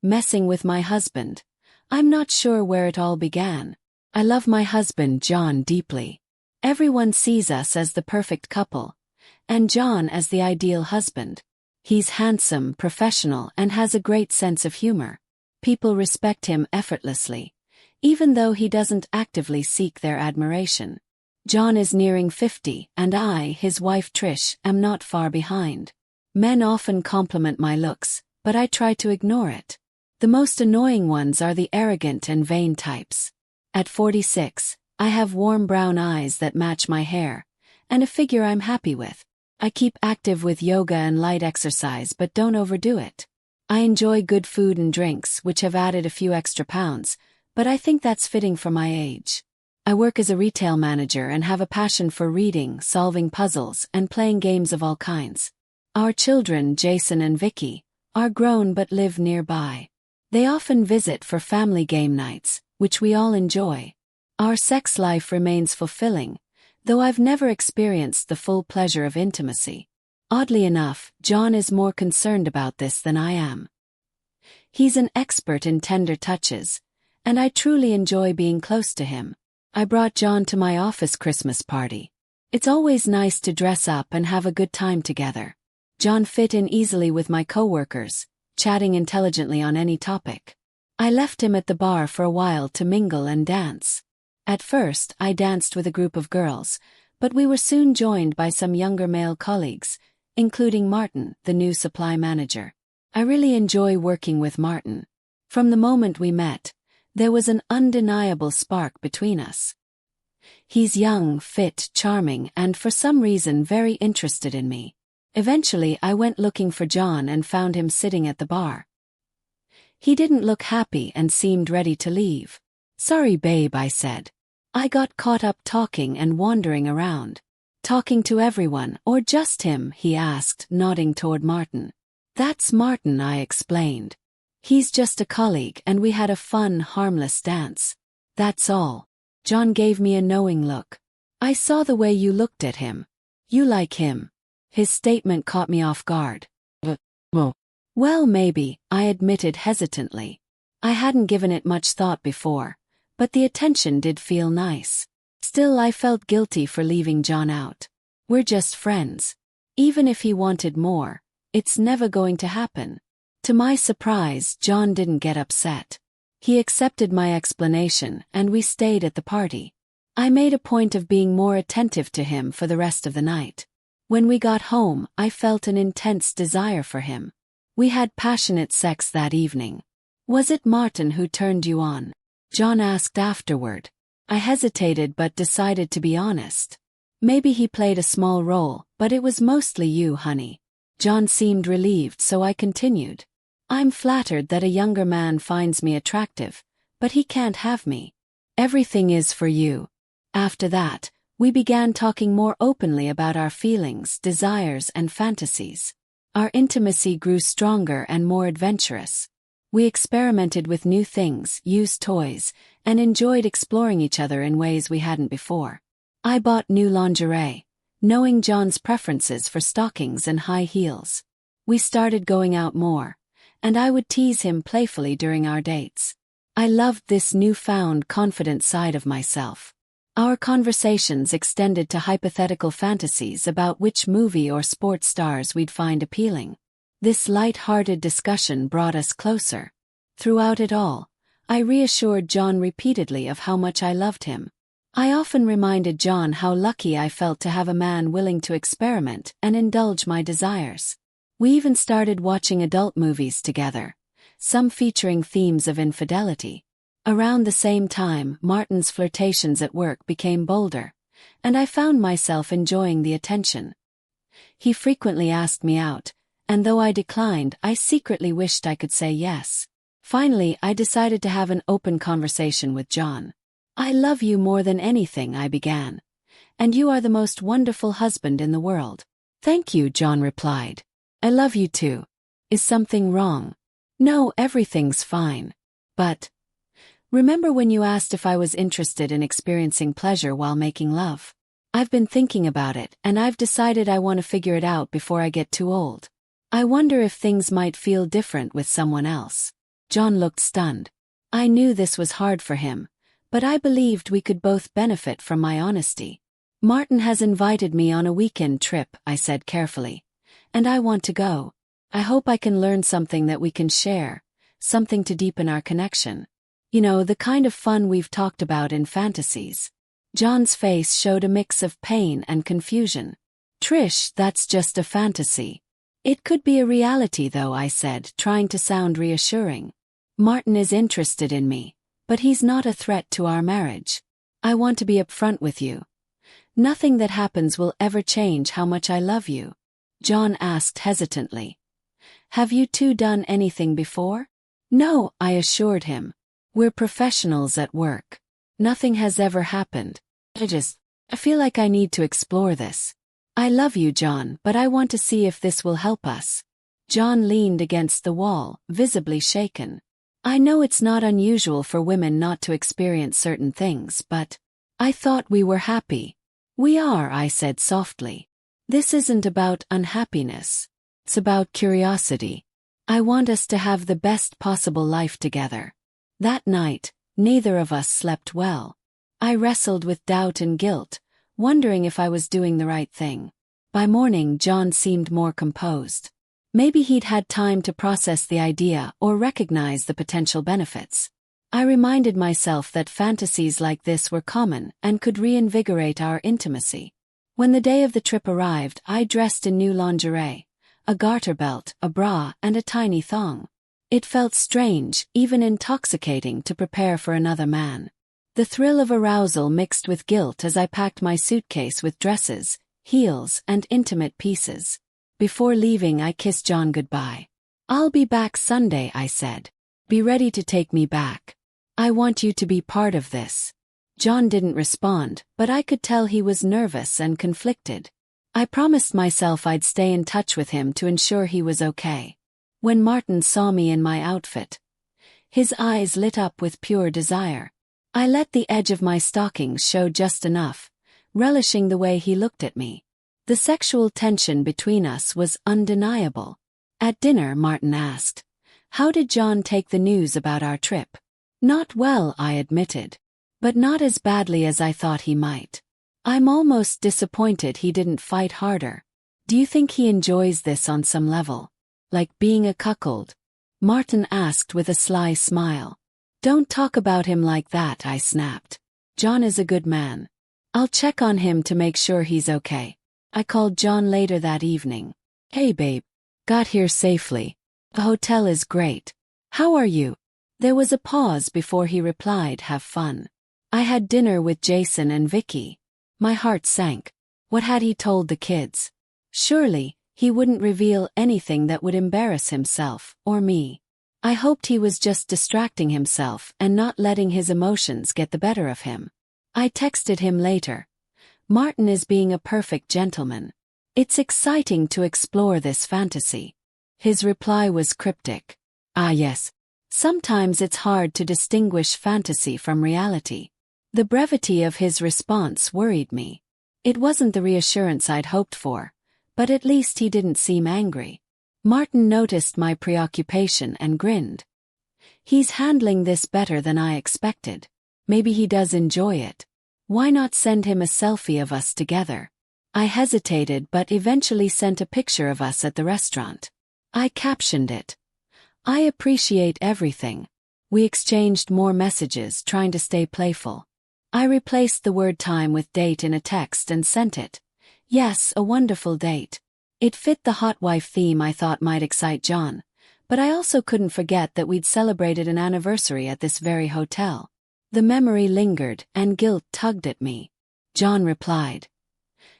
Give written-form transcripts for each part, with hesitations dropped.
messing with my husband. I'm not sure where it all began. I love my husband John deeply. Everyone sees us as the perfect couple, and John as the ideal husband. He's handsome, professional, and has a great sense of humor. People respect him effortlessly, even though he doesn't actively seek their admiration. John is nearing 50, and I, his wife Trish, am not far behind. Men often compliment my looks, but I try to ignore it. The most annoying ones are the arrogant and vain types. At 46, I have warm brown eyes that match my hair, and a figure I'm happy with. I keep active with yoga and light exercise but don't overdo it. I enjoy good food and drinks, which have added a few extra pounds, but I think that's fitting for my age. I work as a retail manager and have a passion for reading, solving puzzles, and playing games of all kinds. Our children, Jason and Vicky, are grown but live nearby. They often visit for family game nights, which we all enjoy. Our sex life remains fulfilling, though I've never experienced the full pleasure of intimacy. Oddly enough, John is more concerned about this than I am. He's an expert in tender touches, and I truly enjoy being close to him. I brought John to my office Christmas party. It's always nice to dress up and have a good time together. John fit in easily with my coworkers, chatting intelligently on any topic. I left him at the bar for a while to mingle and dance. At first, I danced with a group of girls, but we were soon joined by some younger male colleagues, including Martin, the new supply manager. I really enjoy working with Martin. From the moment we met, there was an undeniable spark between us. He's young, fit, charming, and for some reason very interested in me. Eventually, I went looking for John and found him sitting at the bar. He didn't look happy and seemed ready to leave. "Sorry, babe," I said. I got caught up talking and wandering around. "Talking to everyone, or just him?" he asked, nodding toward Martin. "That's Martin," I explained. "He's just a colleague and we had a fun, harmless dance. That's all." John gave me a knowing look. "I saw the way you looked at him. You like him." His statement caught me off guard. Well, maybe," I admitted hesitantly. I hadn't given it much thought before, but the attention did feel nice. Still, I felt guilty for leaving John out. We're just friends. Even if he wanted more, it's never going to happen. To my surprise, John didn't get upset. He accepted my explanation and we stayed at the party. I made a point of being more attentive to him for the rest of the night. When we got home, I felt an intense desire for him. We had passionate sex that evening. "Was it Martin who turned you on?" John asked afterward. I hesitated but decided to be honest. "Maybe he played a small role, but it was mostly you, honey." John seemed relieved, so I continued. "I'm flattered that a younger man finds me attractive, but he can't have me. Everything is for you." After that, we began talking more openly about our feelings, desires, and fantasies. Our intimacy grew stronger and more adventurous. We experimented with new things, used toys, and enjoyed exploring each other in ways we hadn't before. I bought new lingerie, knowing John's preferences for stockings and high heels. We started going out more, and I would tease him playfully during our dates. I loved this newfound confident side of myself. Our conversations extended to hypothetical fantasies about which movie or sports stars we'd find appealing. This light-hearted discussion brought us closer. Throughout it all, I reassured John repeatedly of how much I loved him. I often reminded John how lucky I felt to have a man willing to experiment and indulge my desires. We even started watching adult movies together, some featuring themes of infidelity. Around the same time, Martin's flirtations at work became bolder, and I found myself enjoying the attention. He frequently asked me out, and though I declined, I secretly wished I could say yes. Finally, I decided to have an open conversation with John. "I love you more than anything," I began, "and you are the most wonderful husband in the world." "Thank you," John replied. "I love you too. Is something wrong?" "No, everything's fine. But remember when you asked if I was interested in experiencing pleasure while making love? I've been thinking about it, and I've decided I want to figure it out before I get too old. I wonder if things might feel different with someone else." John looked stunned. I knew this was hard for him, but I believed we could both benefit from my honesty. Martin has invited me on a weekend trip, I said carefully. And I want to go. I hope I can learn something that we can share, something to deepen our connection. You know, the kind of fun we've talked about in fantasies. John's face showed a mix of pain and confusion. Trish, that's just a fantasy. It could be a reality though, I said, trying to sound reassuring. Martin is interested in me, but he's not a threat to our marriage. I want to be upfront with you. Nothing that happens will ever change how much I love you. John asked hesitantly. Have you two done anything before? No, I assured him. We're professionals at work. Nothing has ever happened. I feel like I need to explore this. I love you, John, but I want to see if this will help us. John leaned against the wall, visibly shaken. I know it's not unusual for women not to experience certain things, but I thought we were happy. We are, I said softly. This isn't about unhappiness. It's about curiosity. I want us to have the best possible life together. That night, neither of us slept well. I wrestled with doubt and guilt, wondering if I was doing the right thing. By morning, John seemed more composed. Maybe he'd had time to process the idea or recognize the potential benefits. I reminded myself that fantasies like this were common and could reinvigorate our intimacy. When the day of the trip arrived, I dressed in new lingerie, a garter belt, a bra, and a tiny thong. It felt strange, even intoxicating, to prepare for another man. The thrill of arousal mixed with guilt as I packed my suitcase with dresses, heels, and intimate pieces. Before leaving, I kissed John goodbye. I'll be back Sunday, I said. Be ready to take me back. I want you to be part of this. John didn't respond, but I could tell he was nervous and conflicted. I promised myself I'd stay in touch with him to ensure he was okay. When Martin saw me in my outfit, his eyes lit up with pure desire. I let the edge of my stockings show just enough, relishing the way he looked at me. The sexual tension between us was undeniable. At dinner, Martin asked, "How did John take the news about our trip?" "Not well," I admitted. "But not as badly as I thought he might. I'm almost disappointed he didn't fight harder. Do you think he enjoys this on some level? Like being a cuckold?" Martin asked with a sly smile. "Don't talk about him like that," I snapped. "John is a good man. I'll check on him to make sure he's okay." I called John later that evening. "Hey babe. Got here safely. The hotel is great. How are you?" There was a pause before he replied, "Have fun. I had dinner with Jason and Vicky." My heart sank. What had he told the kids? Surely, he wouldn't reveal anything that would embarrass himself or me. I hoped he was just distracting himself and not letting his emotions get the better of him. I texted him later. "Martin is being a perfect gentleman. It's exciting to explore this fantasy." His reply was cryptic. "Ah yes. Sometimes it's hard to distinguish fantasy from reality." The brevity of his response worried me. It wasn't the reassurance I'd hoped for, but at least he didn't seem angry. Martin noticed my preoccupation and grinned. "He's handling this better than I expected. Maybe he does enjoy it. Why not send him a selfie of us together?" I hesitated but eventually sent a picture of us at the restaurant. I captioned it, "I appreciate everything." We exchanged more messages, trying to stay playful. I replaced the word time with date in a text and sent it. "Yes, a wonderful date." It fit the hot wife theme I thought might excite John, but I also couldn't forget that we'd celebrated an anniversary at this very hotel. The memory lingered, and guilt tugged at me. John replied,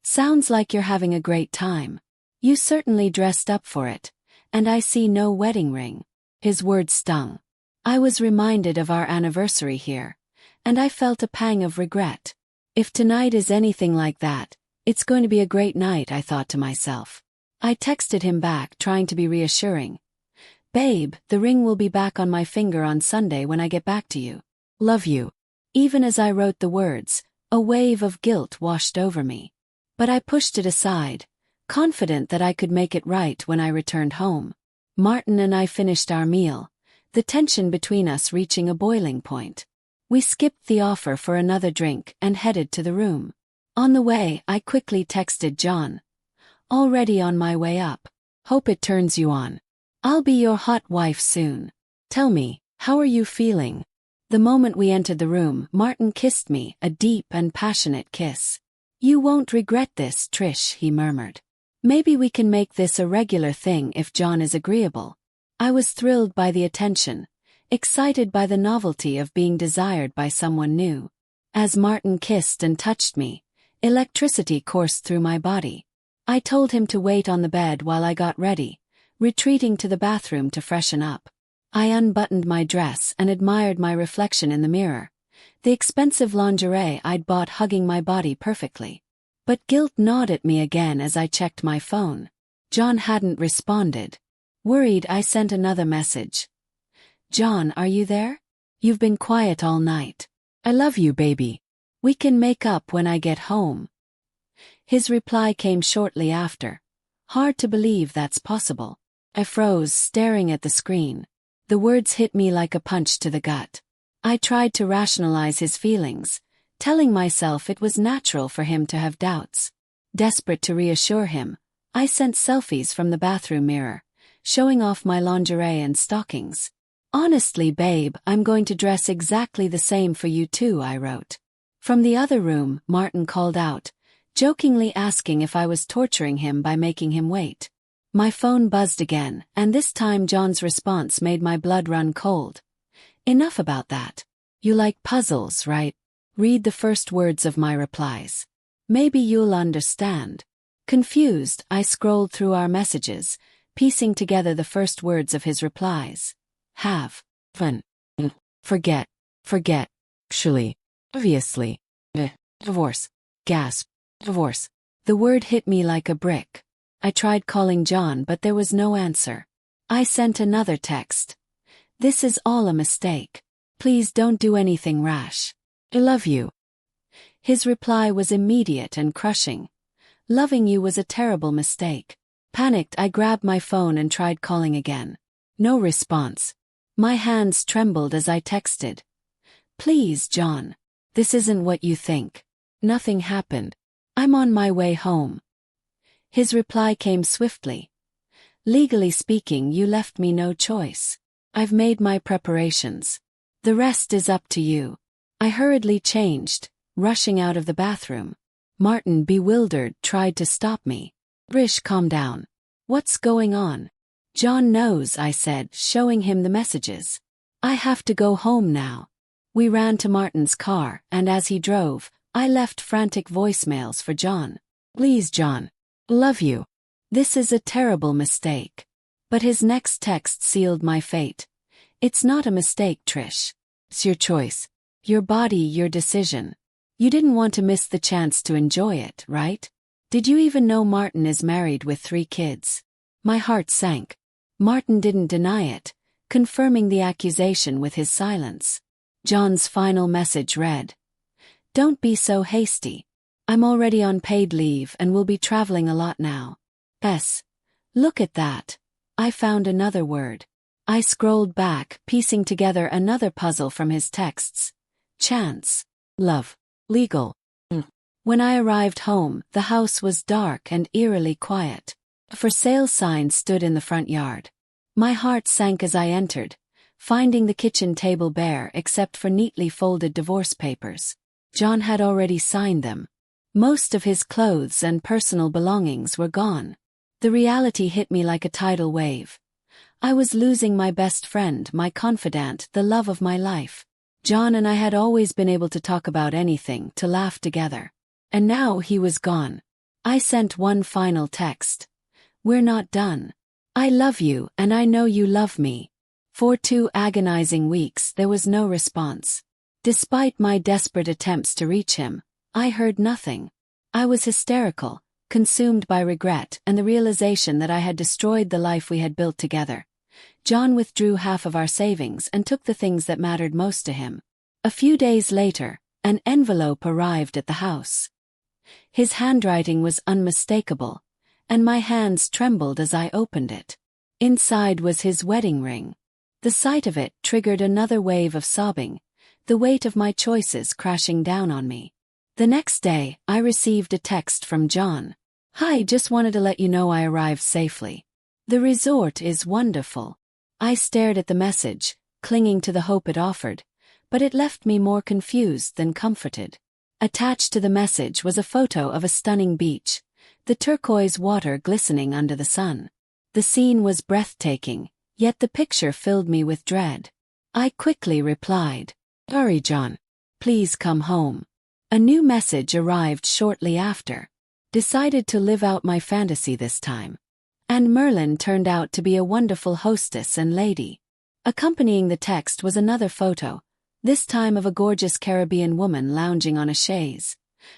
"Sounds like you're having a great time. You certainly dressed up for it, and I see no wedding ring." His words stung. I was reminded of our anniversary here, and I felt a pang of regret. If tonight is anything like that, it's going to be a great night, I thought to myself. I texted him back, trying to be reassuring. "Babe, the ring will be back on my finger on Sunday when I get back to you. Love you." Even as I wrote the words, a wave of guilt washed over me. But I pushed it aside, confident that I could make it right when I returned home. Martin and I finished our meal, the tension between us reaching a boiling point. We skipped the offer for another drink and headed to the room. On the way, I quickly texted John. Already on my way up. Hope it turns you on. I'll be your hot wife soon. Tell me, how are you feeling? The moment we entered the room, Martin kissed me, a deep and passionate kiss. You won't regret this, Trish, he murmured. Maybe we can make this a regular thing if John is agreeable. I was thrilled by the attention, excited by the novelty of being desired by someone new. As Martin kissed and touched me, electricity coursed through my body. I told him to wait on the bed while I got ready, retreating to the bathroom to freshen up. I unbuttoned my dress and admired my reflection in the mirror, the expensive lingerie I'd bought hugging my body perfectly. But guilt gnawed at me again as I checked my phone. John hadn't responded. Worried, I sent another message. John, are you there? You've been quiet all night. I love you, baby. We can make up when I get home. His reply came shortly after. Hard to believe that's possible. I froze, staring at the screen. The words hit me like a punch to the gut. I tried to rationalize his feelings, telling myself it was natural for him to have doubts. Desperate to reassure him, I sent selfies from the bathroom mirror, showing off my lingerie and stockings. Honestly, babe, I'm going to dress exactly the same for you too, I wrote. From the other room, Martin called out, jokingly asking if I was torturing him by making him wait. My phone buzzed again, and this time John's response made my blood run cold. Enough about that. You like puzzles, right? Read the first words of my replies. Maybe you'll understand. Confused, I scrolled through our messages, piecing together the first words of his replies. Have fun. Forget. Actually. Obviously. Divorce. Gasp. Divorce. The word hit me like a brick. I tried calling John, but there was no answer. I sent another text. This is all a mistake. Please don't do anything rash. I love you. His reply was immediate and crushing. Loving you was a terrible mistake. Panicked, I grabbed my phone and tried calling again. No response. My hands trembled as I texted. Please, John. This isn't what you think. Nothing happened. I'm on my way home. His reply came swiftly. Legally speaking, you left me no choice. I've made my preparations. The rest is up to you. I hurriedly changed, rushing out of the bathroom. Martin, bewildered, tried to stop me. Rish, calm down. What's going on? John knows, I said, showing him the messages. I have to go home now. We ran to Martin's car, and as he drove, I left frantic voicemails for John. Please, John. Love you. This is a terrible mistake. But his next text sealed my fate. It's not a mistake, Trish. It's your choice. Your body, your decision. You didn't want to miss the chance to enjoy it, right? Did you even know Martin is married with 3 kids? My heart sank. Martin didn't deny it, confirming the accusation with his silence. John's final message read, Don't be so hasty. I'm already on paid leave and will be traveling a lot now. S. Look at that. I found another word. I scrolled back, piecing together another puzzle from his texts. Chance. Love. Legal. When I arrived home, the house was dark and eerily quiet. A for sale sign stood in the front yard. My heart sank as I entered, finding the kitchen table bare except for neatly folded divorce papers. John had already signed them. Most of his clothes and personal belongings were gone. The reality hit me like a tidal wave. I was losing my best friend, my confidant, the love of my life. John and I had always been able to talk about anything, to laugh together. And now he was gone. I sent one final text. We're not done. I love you, and I know you love me. For 2 agonizing weeks there was no response. Despite my desperate attempts to reach him, I heard nothing. I was hysterical, consumed by regret and the realization that I had destroyed the life we had built together. John withdrew half of our savings and took the things that mattered most to him. A few days later, an envelope arrived at the house. His handwriting was unmistakable, and my hands trembled as I opened it. Inside was his wedding ring. The sight of it triggered another wave of sobbing, the weight of my choices crashing down on me. The next day, I received a text from John. "Hi, just wanted to let you know I arrived safely. The resort is wonderful." I stared at the message, clinging to the hope it offered, but it left me more confused than comforted. Attached to the message was a photo of a stunning beach, the turquoise water glistening under the sun. The scene was breathtaking, yet the picture filled me with dread. I quickly replied, "Sorry, John. Please come home." A new message arrived shortly after. "Decided to live out my fantasy this time." And Merlin turned out to be a wonderful hostess and lady. Accompanying the text was another photo, this time of a gorgeous Caribbean woman lounging on a chaise,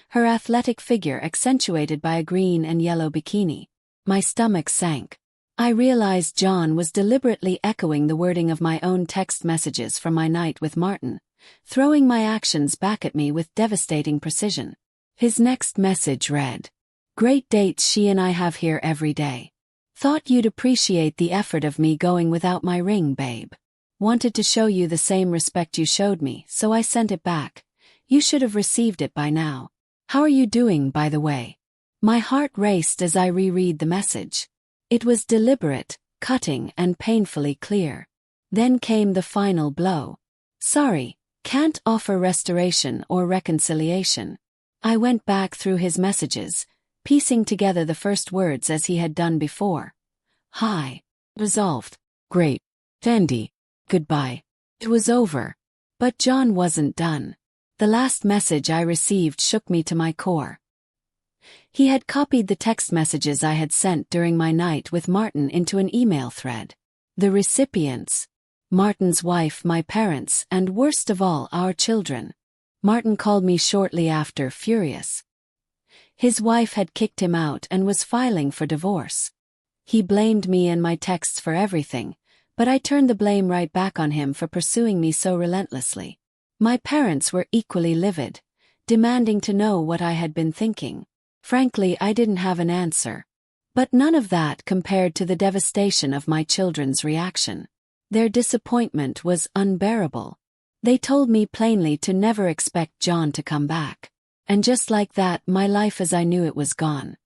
her athletic figure accentuated by a green and yellow bikini. My stomach sank. I realized John was deliberately echoing the wording of my own text messages from my night with Martin, throwing my actions back at me with devastating precision. His next message read, "Great dates she and I have here every day. Thought you'd appreciate the effort of me going without my ring, babe. Wanted to show you the same respect you showed me, so I sent it back. You should have received it by now. How are you doing, by the way?" My heart raced as I reread the message. It was deliberate, cutting, and painfully clear. Then came the final blow. "Sorry, can't offer restoration or reconciliation." I went back through his messages, piecing together the first words as he had done before. "Hi. Resolved. Great. Fendi. Goodbye." It was over. But John wasn't done. The last message I received shook me to my core. He had copied the text messages I had sent during my night with Martin into an email thread. The recipients: Martin's wife, my parents, and worst of all, our children. Martin called me shortly after, furious. His wife had kicked him out and was filing for divorce. He blamed me and my texts for everything, but I turned the blame right back on him for pursuing me so relentlessly. My parents were equally livid, demanding to know what I had been thinking. Frankly, I didn't have an answer. But none of that compared to the devastation of my children's reaction. Their disappointment was unbearable. They told me plainly to never expect John to come back. And just like that, my life as I knew it was gone.